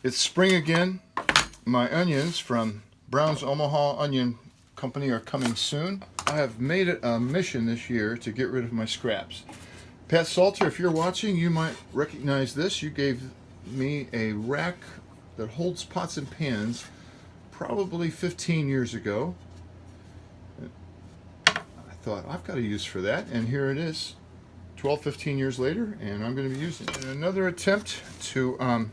It's spring again. My onions from Brown's Omaha Onion Company are coming soon. I have made it a mission this year to get rid of my scraps. Pat Salter, if you're watching, you might recognize this. You gave me a rack that holds pots and pans probably 15 years ago. I thought, I've got a use for that, and here it is 15 years later, and I'm going to be using it. In another attempt to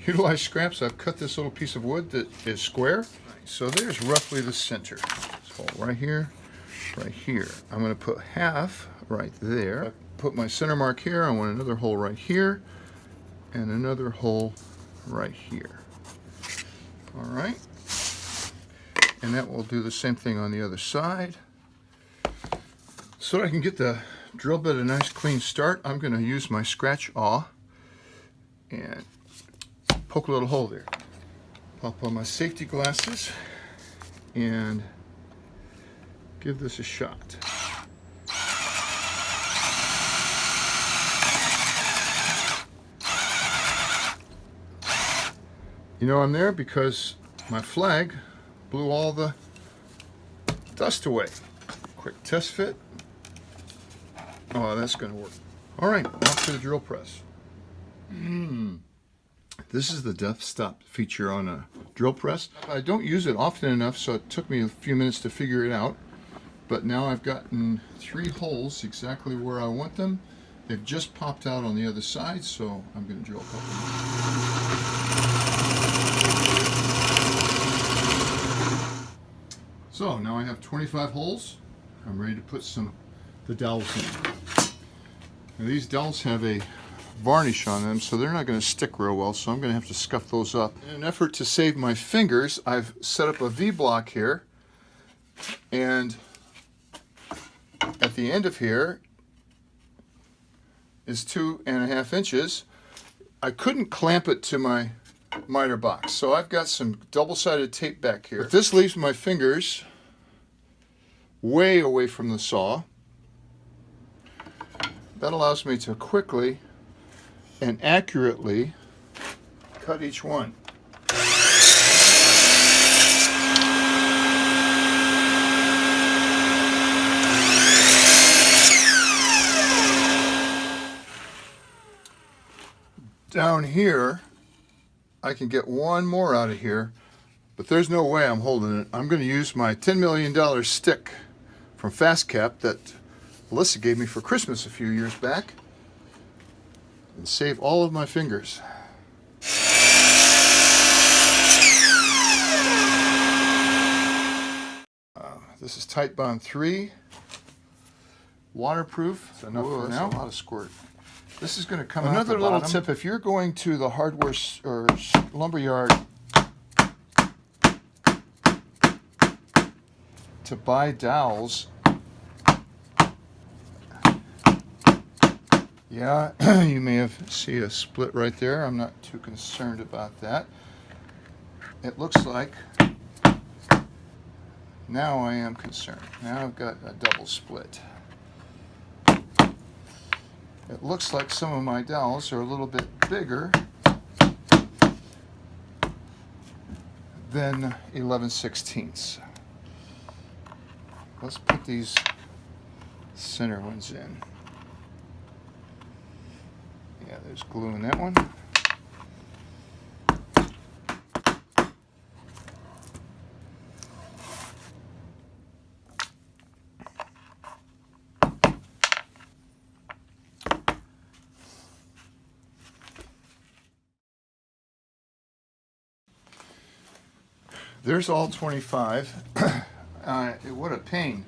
utilize scraps, I've cut this little piece of wood that is square. So there's roughly the center. So right here, right here. I'm going to put half right there. I put my center mark here. I want another hole right here and another hole right here. All right. And that will do the same thing on the other side. So that I can get the drill bit a nice clean start, I'm going to use my scratch awl and poke a little hole there. Pop on my safety glasses and give this a shot. You know I'm there because my flag blew all the dust away. Quick test fit. Oh, that's going to work. All right, off to the drill press. This is the death stop feature on a drill press. I don't use it often enough, so it took me a few minutes to figure it out. But now I've gotten 3 holes exactly where I want them. They've just popped out on the other side, so I'm going to drill a couple more. So now I have 25 holes. I'm ready to put the dowels in. Now these dowels have a varnish on them, so they're not going to stick real well, so I'm going to have to scuff those up. In an effort to save my fingers, I've set up a V-block here, and at the end of here is 2.5 inches. I couldn't clamp it to my miter box, so I've got some double-sided tape back here. But this leaves my fingers way away from the saw. That allows me to quickly and accurately cut each one. Down here, I can get one more out of here, but there's no way I'm holding it. I'm going to use my $10 million stick from Fast Cap that Alyssa gave me for Christmas a few years back, and save all of my fingers. This is Titebond 3, waterproof. That's enough for now. A lot of squirt. This is going to come out the bottom. Another little tip: if you're going to the hardware or lumber yard to buy dowels, yeah, you may have seen a split right there. I'm not too concerned about that. It looks like now I am concerned. Now I've got a double split. It looks like some of my dowels are a little bit bigger than 11/16. Let's put these center ones in. Yeah, there's glue in that one. There's all 25. What a pain.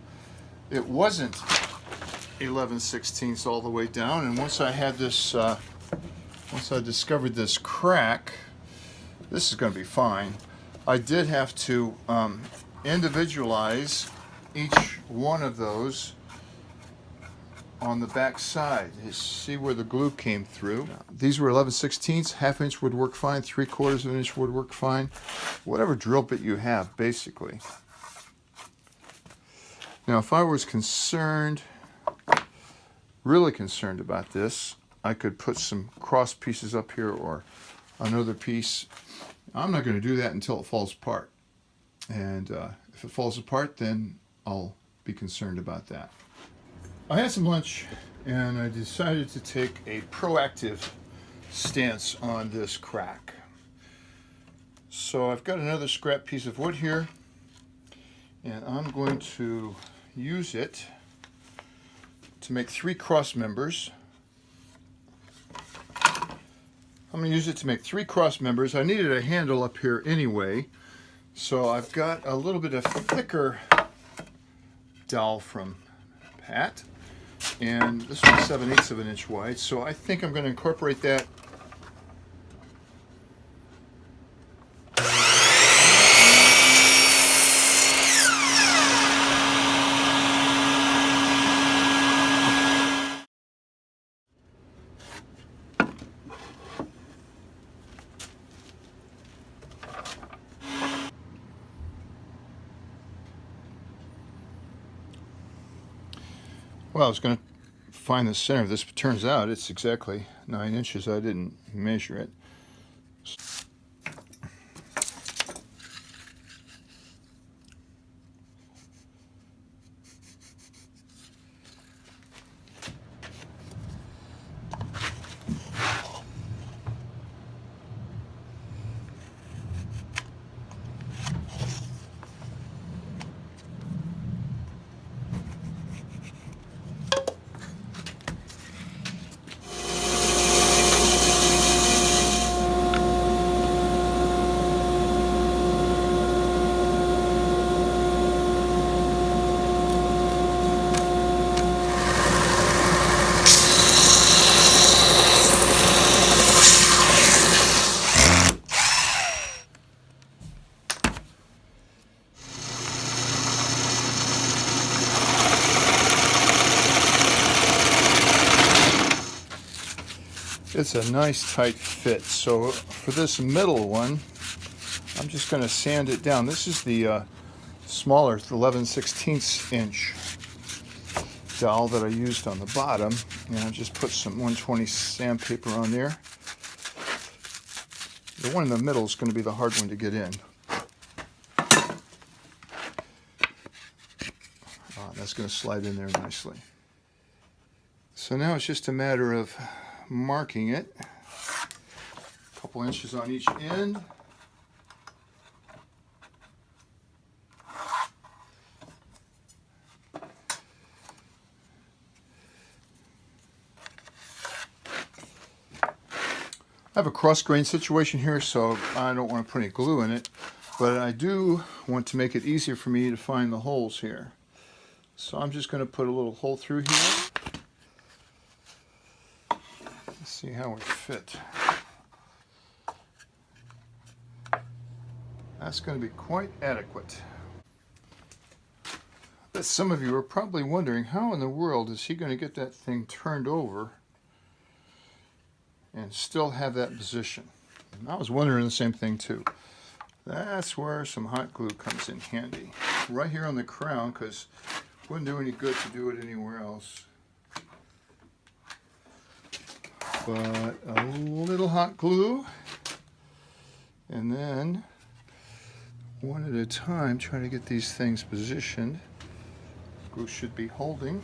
It wasn't 11/16 all the way down, and once I had this, once I discovered this crack, this is going to be fine. I did have to individualize each one of those on the back side. You see where the glue came through. These were 11/16, ½ inch would work fine, 3/4 of an inch would work fine. Whatever drill bit you have, basically. Now, if I was concerned, really concerned about this, I could put some cross pieces up here or another piece I'm not going to do that until it falls apart. And if it falls apart, then I'll be concerned about that. I had some lunch and I decided to take a proactive stance on this crack. So I've got another scrap piece of wood here, and I'm going to use it to make 3 cross members. I'm going to use it to make 3 cross members. I needed a handle up here anyway, so I've got a little bit of thicker dowel from Pat, and this one's 7/8 of an inch wide, so I think I'm going to incorporate that . Well, I was going to find the center of this, but turns out it's exactly 9 inches. I didn't measure it. It's a nice tight fit. So for this middle one, I'm just going to sand it down. This is the smaller 11/16 inch dowel that I used on the bottom, and I just put some 120 sandpaper on there. The one in the middle is going to be the hard one to get in. That's going to slide in there nicely. So now it's just a matter of marking it, a couple inches on each end. I have a cross grain situation here, so I don't want to put any glue in it, but I do want to make it easier for me to find the holes here. So I'm just going to put a little hole through here. Let's see how we fit. That's going to be quite adequate. But some of you are probably wondering, how in the world is he going to get that thing turned over and still have that position? And I was wondering the same thing too. That's where some hot glue comes in handy. Right here on the crown, because it wouldn't do any good to do it anywhere else. But a little hot glue, and then one at a time try to get these things positioned. Glue should be holding,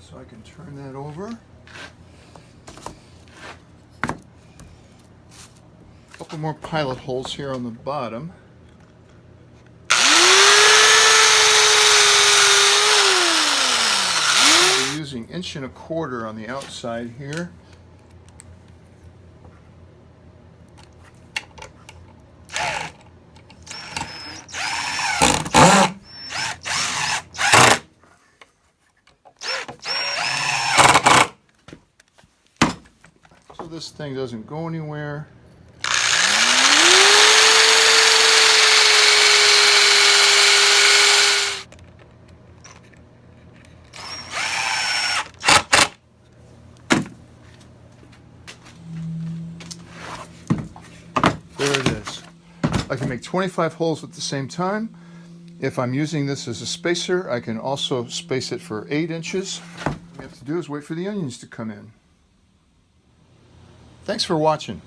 so I can turn that over. A couple more pilot holes here on the bottom. Using 1.25 inches on the outside here. So this thing doesn't go anywhere. There it is. I can make 25 holes at the same time. If I'm using this as a spacer, I can also space it for 8 inches. All we have to do is wait for the onions to come in. Thanks for watching.